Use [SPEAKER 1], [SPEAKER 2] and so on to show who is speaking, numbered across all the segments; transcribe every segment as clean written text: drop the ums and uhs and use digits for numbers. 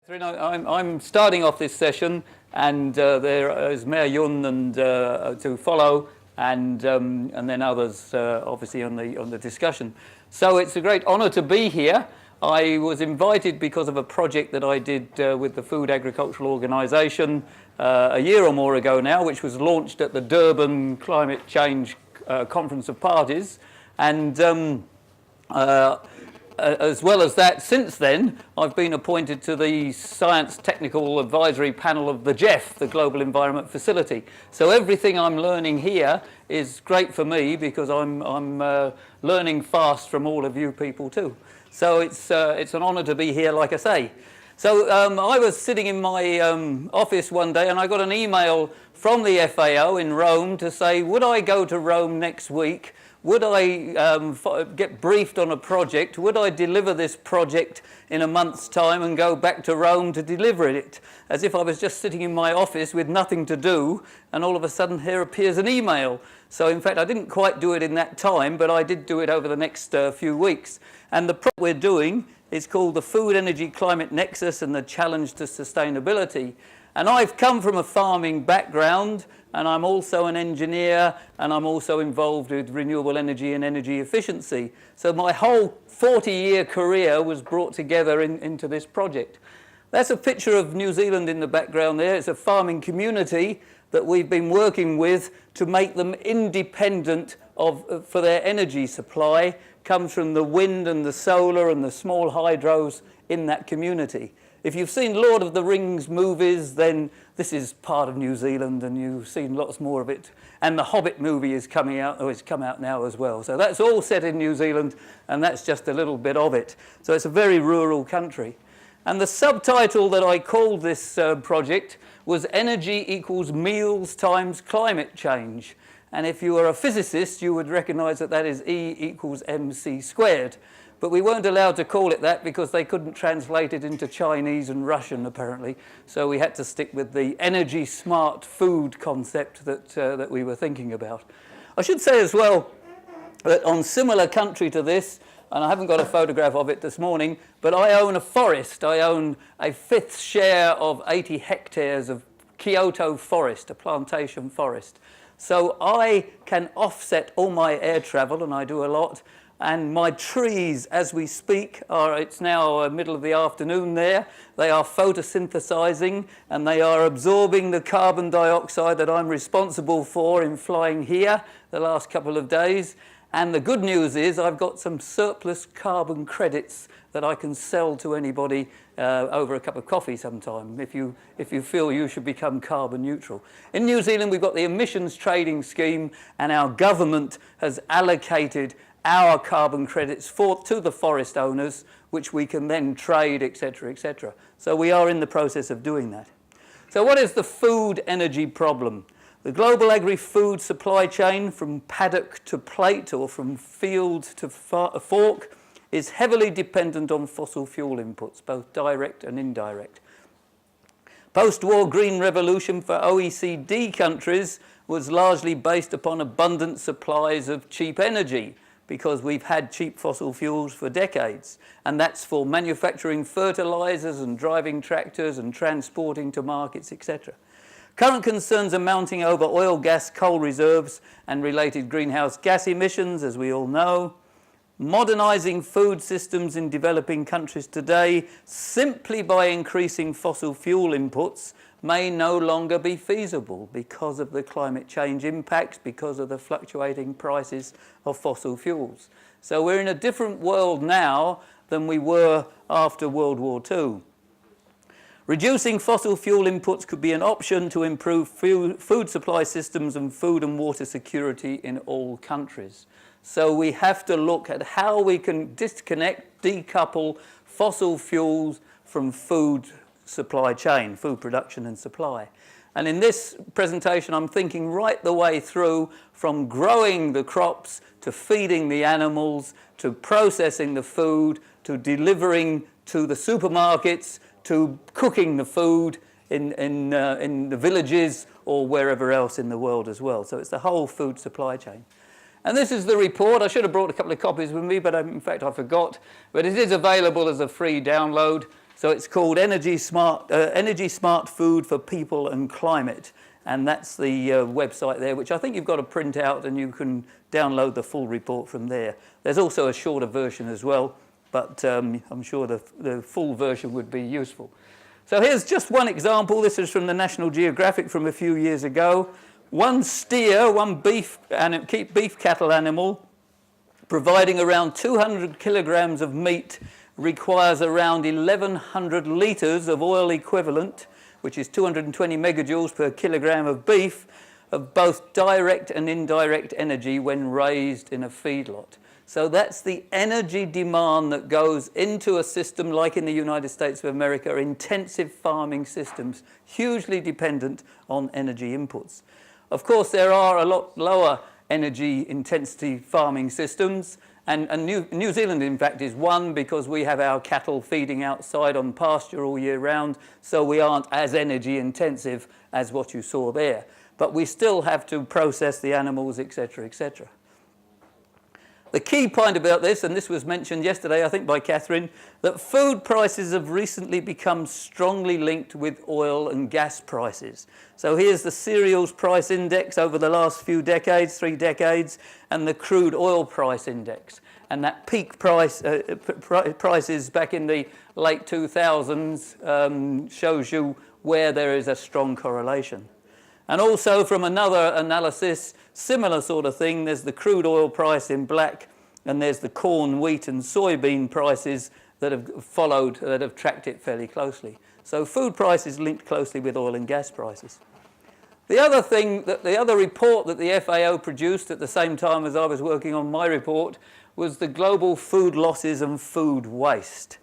[SPEAKER 1] Catherine, I'm starting off this session, and there is Mayor Yun and to follow, and then others obviously on the discussion. So it's a great honour to be here. I was invited because of a project that I did with the Food Agricultural Organisation a year or more ago now, which was launched at the Durban Climate Change Conference of Parties, and as well as that, since then, I've been appointed to the Science Technical Advisory Panel of the GEF, the Global Environment Facility. So everything I'm learning here is great for me because I'm learning fast from all of you people too. So it's an honour to be here, like I say. So I was sitting in my office one day and I got an email from the FAO in Rome to say, would I go to Rome next week? Would I get briefed on a project? Would I deliver this project in a month's time and go back to Rome to deliver it? As if I was just sitting in my office with nothing to do, and all of a sudden here appears an email. So in fact, I didn't quite do it in that time, but I did do it over the next few weeks. And the project we're doing is called the Food Energy Climate Nexus and the Challenge to Sustainability. And I've come from a farming background, and I'm also an engineer, and I'm also involved with renewable energy and energy efficiency. So my whole 40-year career was brought together into this project. That's a picture of New Zealand in the background there. It's a farming community that we've been working with to make them independent for their energy supply. Comes from the wind and the solar and the small hydros in that community. If you've seen Lord of the Rings movies, then this is part of New Zealand, and you've seen lots more of it. And the Hobbit movie is coming out, or it's come out now as well. So that's all set in New Zealand, and that's just a little bit of it. So it's a very rural country. And the subtitle that I called this project was Energy equals Meals times Climate Change. And if you are a physicist, you would recognise that that is E equals mc squared. But we weren't allowed to call it that because they couldn't translate it into Chinese and Russian, apparently. So we had to stick with the energy smart food concept that we were thinking about. I should say as well that on similar country to this, and I haven't got a photograph of it this morning, but I own a forest. I own a fifth share of 80 hectares of Kyoto forest, a plantation forest. So I can offset all my air travel, and I do a lot. And my trees, as we speak, it's now middle of the afternoon there, they are photosynthesizing and they are absorbing the carbon dioxide that I'm responsible for in flying here the last couple of days. And the good news is I've got some surplus carbon credits that I can sell to anybody over a cup of coffee sometime if you feel you should become carbon neutral. In New Zealand, we've got the emissions trading scheme, and our government has allocated our carbon credits to the forest owners, which we can then trade, etc., etc. So we are in the process of doing that. So what is the food energy problem? The global agri-food supply chain from paddock to plate or from field to fork is heavily dependent on fossil fuel inputs, both direct and indirect. Post-war green revolution for OECD countries was largely based upon abundant supplies of cheap energy, because we've had cheap fossil fuels for decades, and that's for manufacturing fertilizers and driving tractors and transporting to markets, etc. Current concerns are mounting over oil, gas, coal reserves and related greenhouse gas emissions, as we all know. Modernizing food systems in developing countries today simply by increasing fossil fuel inputs may no longer be feasible because of the climate change impacts, because of the fluctuating prices of fossil fuels. So we're in a different world now than we were after World War II. Reducing fossil fuel inputs could be an option to improve food supply systems and food and water security in all countries. So we have to look at how we can disconnect, decouple fossil fuels from food supply chain, food production and supply. And in this presentation, I'm thinking right the way through from growing the crops to feeding the animals, to processing the food, to delivering to the supermarkets, to cooking the food in the villages or wherever else in the world as well. So it's the whole food supply chain. And this is the report. I should have brought a couple of copies with me, but in fact I forgot. But it is available as a free download. So it's called Energy Smart Food for People and Climate. And that's the website there, which I think you've got to print out, and you can download the full report from there. There's also a shorter version as well, but I'm sure the full version would be useful. So here's just one example. This is from the National Geographic from a few years ago. One steer, one beef cattle animal, providing around 200 kilograms of meat, requires around 1,100 litres of oil equivalent, which is 220 megajoules per kilogram of beef, of both direct and indirect energy when raised in a feedlot. So that's the energy demand that goes into a system like in the United States of America, intensive farming systems, hugely dependent on energy inputs. Of course, there are a lot lower energy intensity farming systems, and New Zealand, in fact, is one, because we have our cattle feeding outside on pasture all year round, so we aren't as energy intensive as what you saw there. But we still have to process the animals, etc., etc. The key point about this, and this was mentioned yesterday, I think, by Catherine, that food prices have recently become strongly linked with oil and gas prices. So here's the cereals price index over the last few decades, 3 decades, and the crude oil price index. And that peak prices back in the late 2000s shows you where there is a strong correlation. And also from another analysis, similar sort of thing, there's the crude oil price in black, and there's the corn, wheat and soybean prices that have followed, that have tracked it fairly closely. So food prices linked closely with oil and gas prices. The other thing, the other report that the FAO produced at the same time as I was working on my report was the global food losses and food waste.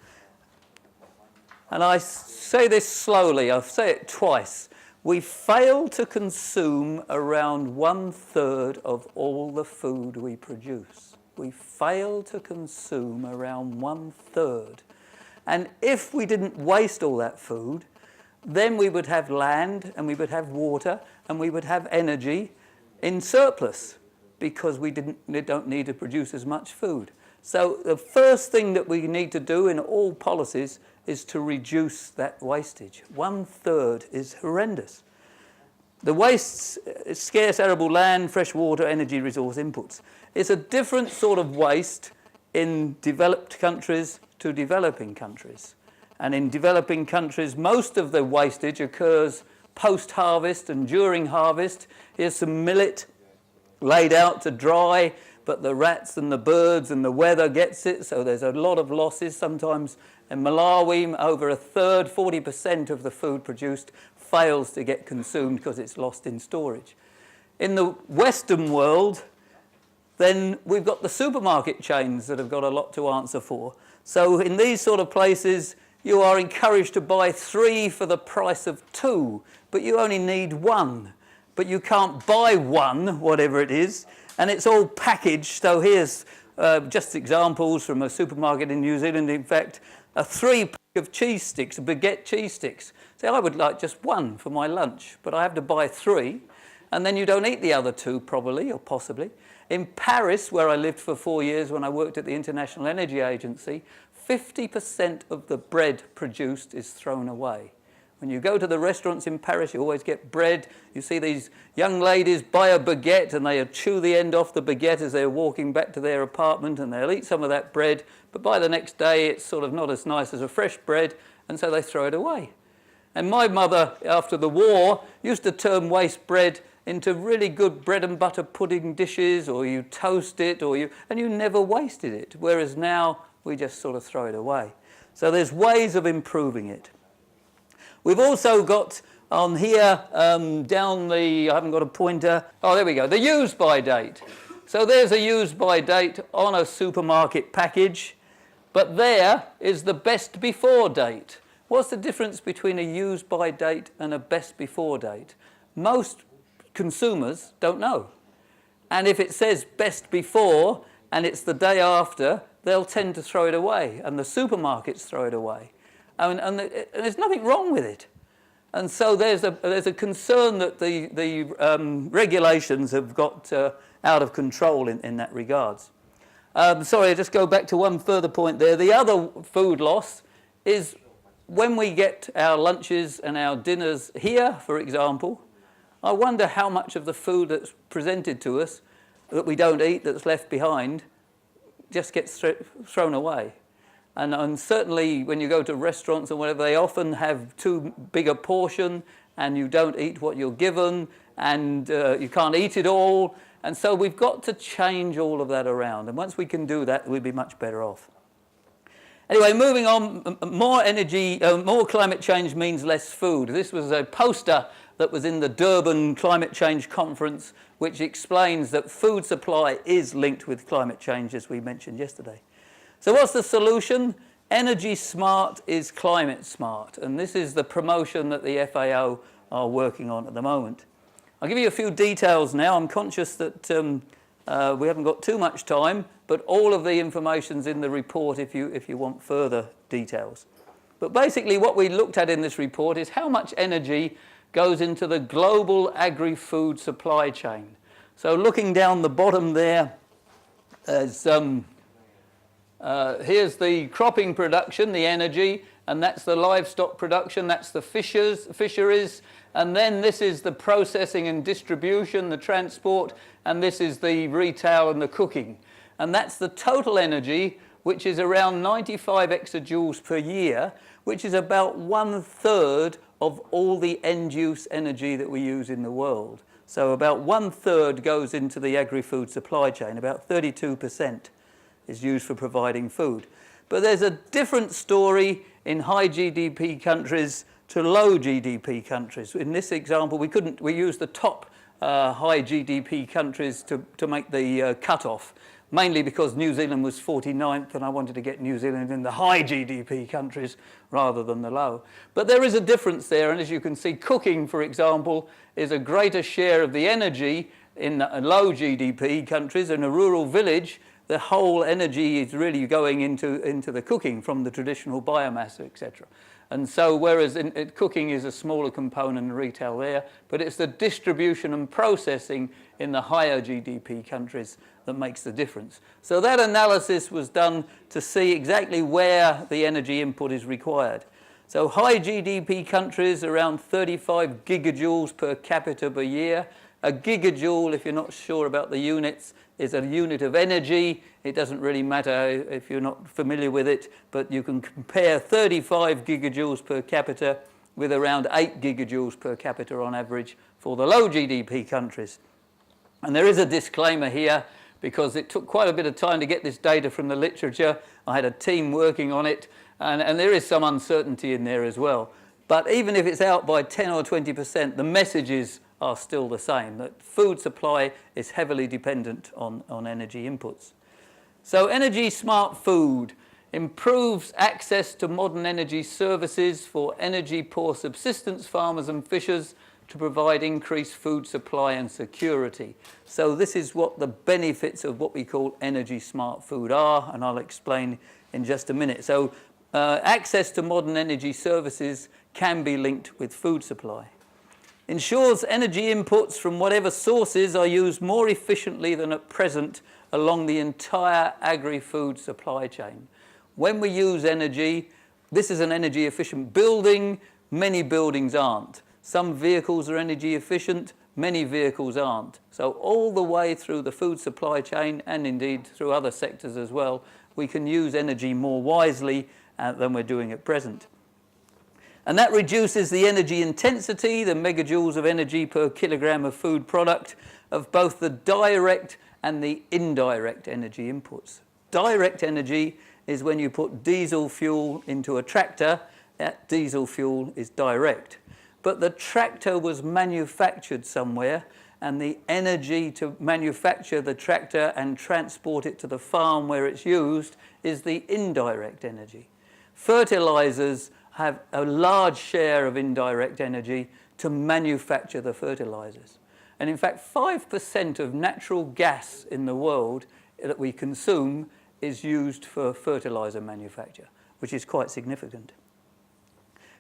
[SPEAKER 1] And I say this slowly, I'll say it twice. We fail to consume around 1/3 of all the food we produce. We fail to consume around 1/3. And if we didn't waste all that food, then we would have land and we would have water and we would have energy in surplus, because we don't need to produce as much food. So the first thing that we need to do in all policies is to reduce that wastage. 1/3 is horrendous. The wastes, scarce arable land, fresh water, energy resource inputs. It's a different sort of waste in developed countries to developing countries. And in developing countries, most of the wastage occurs post-harvest and during harvest. Here's some millet laid out to dry, but the rats and the birds and the weather gets it, so there's a lot of losses. Sometimes in Malawi, over 1/3, 40% of the food produced fails to get consumed because it's lost in storage. In the Western world, then we've got the supermarket chains that have got a lot to answer for. So in these sort of places, you are encouraged to buy 3 for the price of 2, but you only need 1. But you can't buy 1, whatever it is, and it's all packaged. So here's just examples from a supermarket in New Zealand. In fact, a 3-pack of cheese sticks, baguette cheese sticks. So I would like just 1 for my lunch, but I have to buy 3, and then you don't eat the other 2 probably, or possibly. In Paris, where I lived for 4 years when I worked at the International Energy Agency, 50% of the bread produced is thrown away. When you go to the restaurants in Paris, you always get bread. You see these young ladies buy a baguette and they chew the end off the baguette as they're walking back to their apartment, and they'll eat some of that bread, but by the next day it's sort of not as nice as a fresh bread, and so they throw it away. And my mother, after the war, used to turn waste bread into really good bread and butter pudding dishes, or you toast it, and you never wasted it, whereas now we just sort of throw it away. So there's ways of improving it. We've also got on here, down the, I haven't got a pointer. Oh, there we go, the use by date. So there's a use by date on a supermarket package, but there is the best before date. What's the difference between a use by date and a best before date? Most consumers don't know. And if it says best before and it's the day after, they'll tend to throw it away, and the supermarkets throw it away. And there's nothing wrong with it. And so there's a concern that the regulations have got out of control in that regards. Sorry, I'll just go back to one further point there. The other food loss is when we get our lunches and our dinners here, for example, I wonder how much of the food that's presented to us that we don't eat, that's left behind, just gets thrown away. And certainly when you go to restaurants or whatever, they often have too big a portion and you don't eat what you're given and you can't eat it all. And so we've got to change all of that around. And once we can do that, we'll be much better off. Anyway, moving on, more energy, more climate change means less food. This was a poster that was in the Durban Climate Change Conference, which explains that food supply is linked with climate change, as we mentioned yesterday. So what's the solution? Energy smart is climate smart. And this is the promotion that the FAO are working on at the moment. I'll give you a few details now. I'm conscious that we haven't got too much time, but all of the information's in the report if you want further details. But basically what we looked at in this report is how much energy goes into the global agri-food supply chain. So looking down the bottom there, here's the cropping production, the energy, and that's the livestock production, that's the fisheries, and then this is the processing and distribution, the transport, and this is the retail and the cooking. And that's the total energy, which is around 95 exajoules per year, which is about 1/3 of all the end-use energy that we use in the world. So about 1/3 goes into the agri-food supply chain, about 32% is used for providing food. But there's a different story in high GDP countries to low GDP countries. In this example, we used the top high GDP countries to make the cutoff, mainly because New Zealand was 49th and I wanted to get New Zealand in the high GDP countries rather than the low. But there is a difference there, and as you can see, cooking, for example, is a greater share of the energy in low GDP countries. In a rural village, the whole energy is really going into the cooking from the traditional biomass, etc. And so whereas cooking is a smaller component in retail there, but it's the distribution and processing in the higher GDP countries that makes the difference. So that analysis was done to see exactly where the energy input is required. So high GDP countries, around 35 gigajoules per capita per year. A gigajoule, if you're not sure about the units, is a unit of energy. It doesn't really matter if you're not familiar with it, but you can compare 35 gigajoules per capita with around 8 gigajoules per capita on average for the low GDP countries. And there is a disclaimer here because it took quite a bit of time to get this data from the literature. I had a team working on it, and there is some uncertainty in there as well. But even if it's out by 10 or 20%, the messages are still the same, that food supply is heavily dependent on energy inputs. So energy smart food improves access to modern energy services for energy poor subsistence farmers and fishers to provide increased food supply and security. So this is what the benefits of what we call energy smart food are, and I'll explain in just a minute. So access to modern energy services can be linked with food supply. Ensures energy inputs from whatever sources are used more efficiently than at present along the entire agri-food supply chain. When we use energy, this is an energy efficient building. Many buildings aren't. Some vehicles are energy efficient, many vehicles aren't. So all the way through the food supply chain, and indeed through other sectors as well, we can use energy more wisely than we're doing at present. And that reduces the energy intensity, the megajoules of energy per kilogram of food product, of both the direct and the indirect energy inputs. Direct energy is when you put diesel fuel into a tractor. That diesel fuel is direct. But the tractor was manufactured somewhere, and the energy to manufacture the tractor and transport it to the farm where it's used is the indirect energy. Fertilizers have a large share of indirect energy to manufacture the fertilizers. And in fact, 5% of natural gas in the world that we consume is used for fertilizer manufacture, which is quite significant.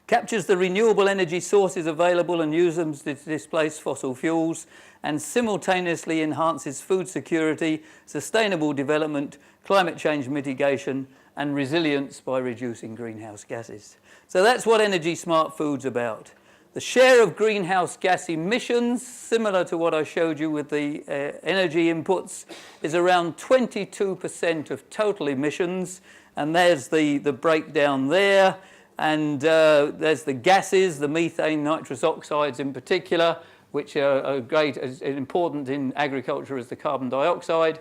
[SPEAKER 1] Captures the renewable energy sources available and uses them to displace fossil fuels, and simultaneously enhances food security, sustainable development, climate change mitigation, and resilience by reducing greenhouse gases. So that's what Energy Smart Food's about. The share of greenhouse gas emissions, similar to what I showed you with the energy inputs, is around 22% of total emissions, and there's the breakdown there. And there's the gases, the methane, nitrous oxides in particular, which are great, as important in agriculture as the carbon dioxide.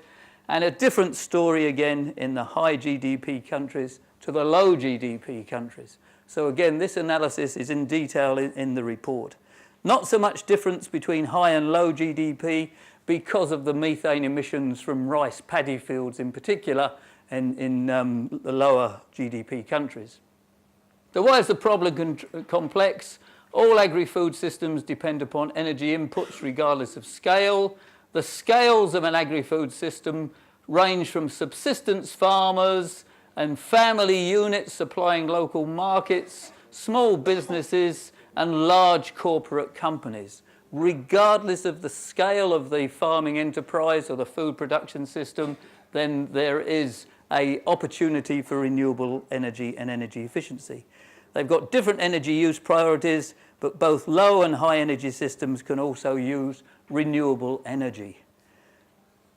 [SPEAKER 1] And a different story again in the high GDP countries to the low GDP countries. So again, this analysis is in detail in the report. Not so much difference between high and low GDP because of the methane emissions from rice paddy fields in particular in the lower GDP countries. So why is the problem complex? All agri-food systems depend upon energy inputs regardless of scale. The scales of an agri-food system range from subsistence farmers and family units supplying local markets, small businesses and large corporate companies. Regardless of the scale of the farming enterprise or the food production system, then there is an opportunity for renewable energy and energy efficiency. They've got different energy use priorities, but both low and high energy systems can also use renewable energy.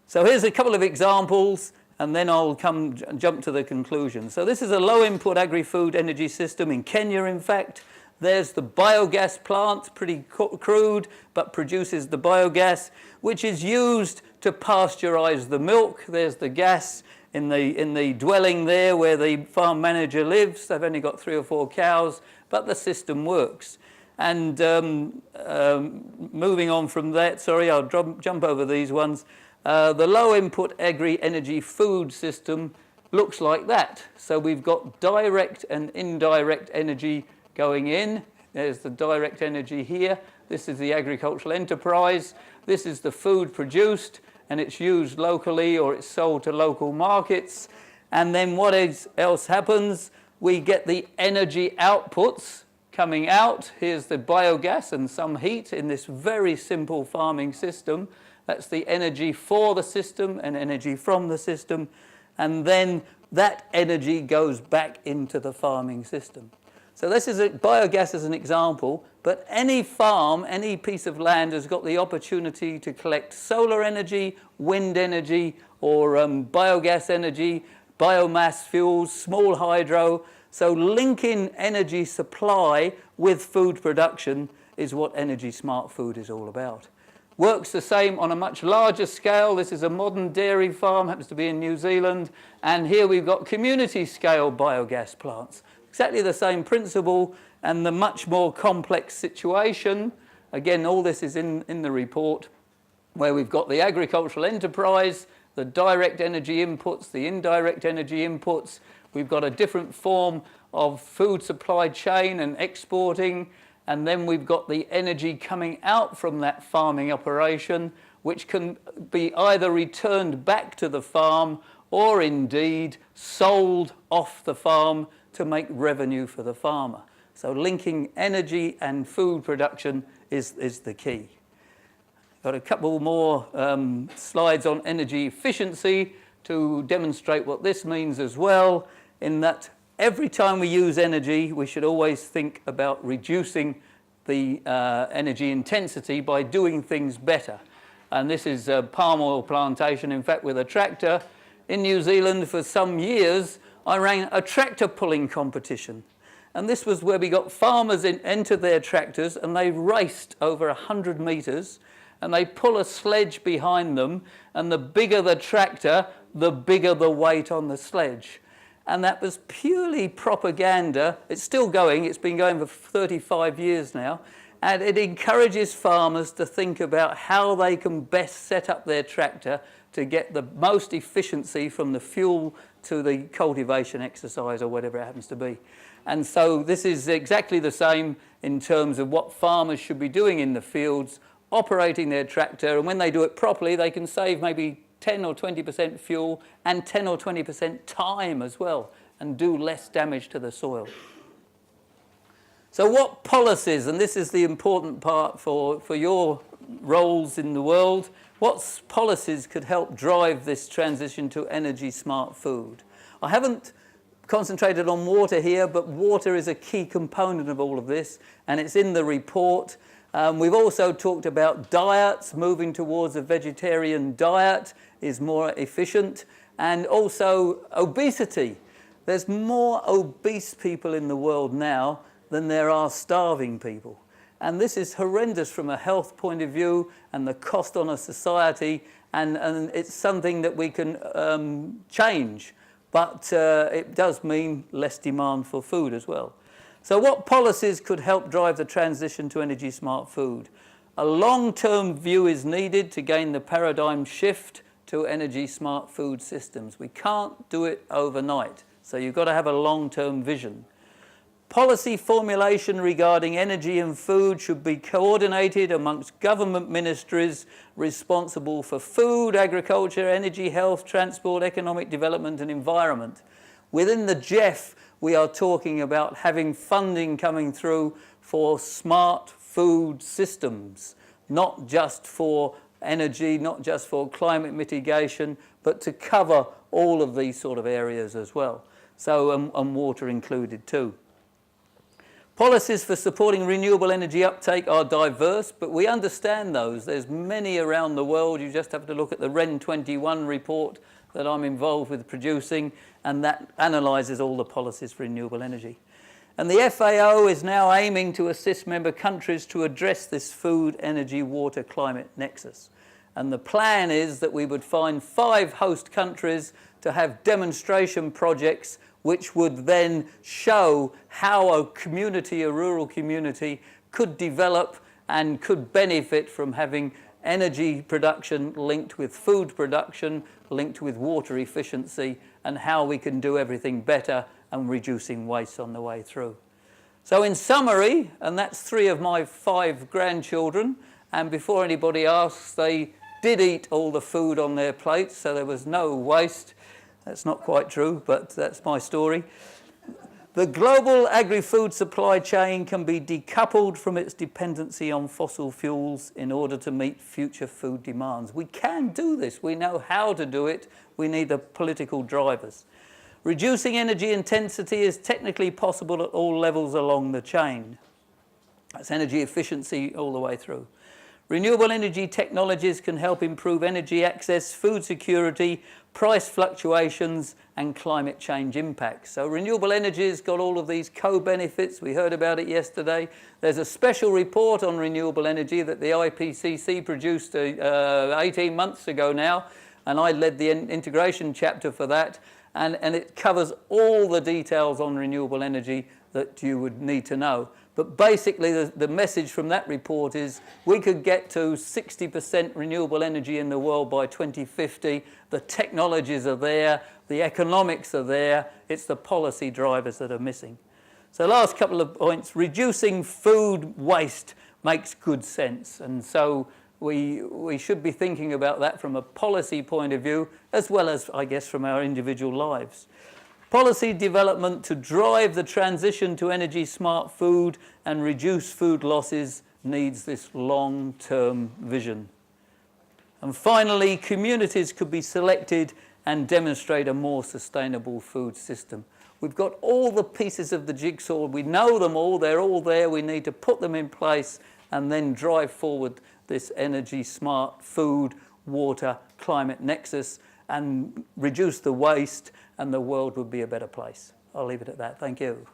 [SPEAKER 1] So here's a couple of examples, and then I'll jump to the conclusion. So this is a low input agri-food energy system in Kenya, in fact. There's the biogas plant, pretty crude, but produces the biogas, which is used to pasteurize the milk. There's the gas in the dwelling there where the farm manager lives. They've only got 3 or 4 cows, but the system works. And moving on from that, sorry, I'll jump over these ones. The low input agri-energy food system looks like that. So we've got direct and indirect energy going in. There's the direct energy here. This is the agricultural enterprise. This is the food produced, and it's used locally or it's sold to local markets. And then what else happens? We get the energy outputs coming out. Here's the biogas and some heat in this very simple farming system. That's the energy for the system and energy from the system. And then that energy goes back into the farming system. So this is biogas as an example, but any farm, any piece of land has got the opportunity to collect solar energy, wind energy, or biogas energy, biomass fuels, small hydro. So linking energy supply with food production is what Energy Smart Food is all about. Works the same on a much larger scale. This is a modern dairy farm, happens to be in New Zealand. And here we've got community scale biogas plants. Exactly the same principle and the much more complex situation. Again, all this is in the report, where we've got the agricultural enterprise, the direct energy inputs, the indirect energy inputs. We've got a different form of food supply chain and exporting. And then we've got the energy coming out from that farming operation, which can be either returned back to the farm or indeed sold off the farm to make revenue for the farmer. So linking energy and food production is the key. Got a couple more slides on energy efficiency to demonstrate what this means as well, in that every time we use energy, we should always think about reducing the energy intensity by doing things better. And this is a palm oil plantation, in fact, with a tractor. In New Zealand, for some years, I ran a tractor pulling competition. And this was where we got farmers enter their tractors and they raced over 100 metres and they pull a sledge behind them, and the bigger the tractor, the bigger the weight on the sledge. And that was purely propaganda. It's still going. It's been going for 35 years now. And it encourages farmers to think about how they can best set up their tractor to get the most efficiency from the fuel to the cultivation exercise or whatever it happens to be. And so this is exactly the same in terms of what farmers should be doing in the fields, operating their tractor. And when they do it properly, they can save maybe 10 or 20% fuel and 10 or 20% time as well, and do less damage to the soil. So what policies, and this is the important part for your roles in the world, what policies could help drive this transition to energy smart food? I haven't concentrated on water here, but water is a key component of all of this, and it's in the report. We've also talked about diets. Moving towards a vegetarian diet is more efficient, and also obesity. There's more obese people in the world now than there are starving people. And this is horrendous from a health point of view and the cost on a society, and it's something that we can change. But it does mean less demand for food as well. So what policies could help drive the transition to energy smart food? A long-term view is needed to gain the paradigm shift to energy smart food systems. We can't do it overnight, so you've got to have a long-term vision. Policy formulation regarding energy and food should be coordinated amongst government ministries responsible for food, agriculture, energy, health, transport, economic development and environment. Within the GEF, we are talking about having funding coming through for smart food systems, not just for energy, not just for climate mitigation, but to cover all of these sort of areas as well. So, and water included too. Policies for supporting renewable energy uptake are diverse, but we understand those. There's many around the world. You just have to look at the REN 21 report that I'm involved with producing, and that analyses all the policies for renewable energy. And the FAO is now aiming to assist member countries to address this food, energy, water, climate nexus. And the plan is that we would find 5 host countries to have demonstration projects which would then show how a community, a rural community, could develop and could benefit from having energy production linked with food production, linked with water efficiency, and how we can do everything better and reducing waste on the way through. So in summary, and that's 3 of my 5 grandchildren, and before anybody asks, they did eat all the food on their plates, so there was no waste. That's not quite true, but that's my story. The global agri-food supply chain can be decoupled from its dependency on fossil fuels in order to meet future food demands. We can do this. We know how to do it. We need the political drivers. Reducing energy intensity is technically possible at all levels along the chain. That's energy efficiency all the way through. Renewable energy technologies can help improve energy access, food security, price fluctuations and climate change impacts. So renewable energy's got all of these co-benefits. We heard about it yesterday. There's a special report on renewable energy that the IPCC produced 18 months ago now, and I led the integration chapter for that, and it covers all the details on renewable energy that you would need to know. But basically, the message from that report is we could get to 60% renewable energy in the world by 2050. The technologies are there, the economics are there, it's the policy drivers that are missing. So last couple of points, reducing food waste makes good sense. And so we should be thinking about that from a policy point of view, as well as, I guess, from our individual lives. Policy development to drive the transition to energy smart food and reduce food losses needs this long-term vision. And finally, communities could be selected and demonstrate a more sustainable food system. We've got all the pieces of the jigsaw. We know them all. They're all there. We need to put them in place and then drive forward this energy smart food, water, climate nexus and reduce the waste, and the world would be a better place. I'll leave it at that. Thank you.